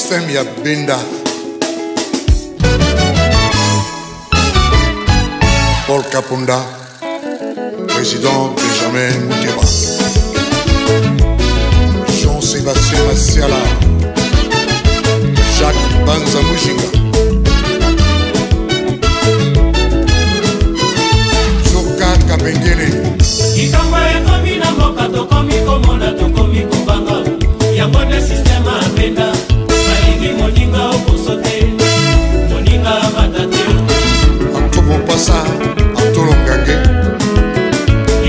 Système ya Benda. Paul Kapunda, président Benjamin Mouteba. Jean-Sébastien Massiala, Jacques Banza Mujinga, Zoka Kabengele. Ikamba ekomi na mboka tokomi komona tokomi kobanga. Yambone système ya Benda. Malingi moninga okosote, moninga matate. Antobo Passa, Antolo Ngange.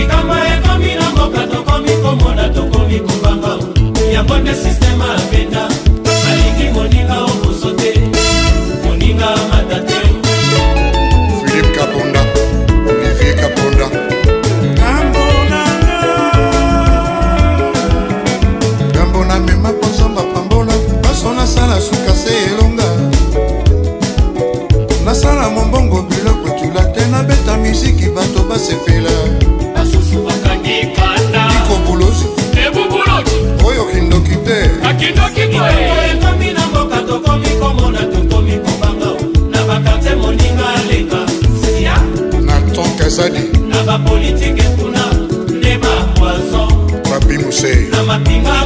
Ikamba ekomi na mboka tokomi komona tokomi kobanga. Yambone système ya Benda. Malingi moninga okosote, moninga matate. Philippe Kaponda, Olivier Kaponda. Gambona mema pozamba pambola, basona sala sukase elonga. Nasala mombongo biloko tulate na beta miziki bato basepela. Asusu bakangi kanda. Iko bulozi, Ebu bulozi. oyo kindoki te. Akindoki boy. Ekomi na mboka tokomi komona tokomi kobanga. Na bakate moninga lenga. Sia. Nathan Kazadi, Na ba politique kuna. Ne ba poison. Papi Moussé. Na mapinga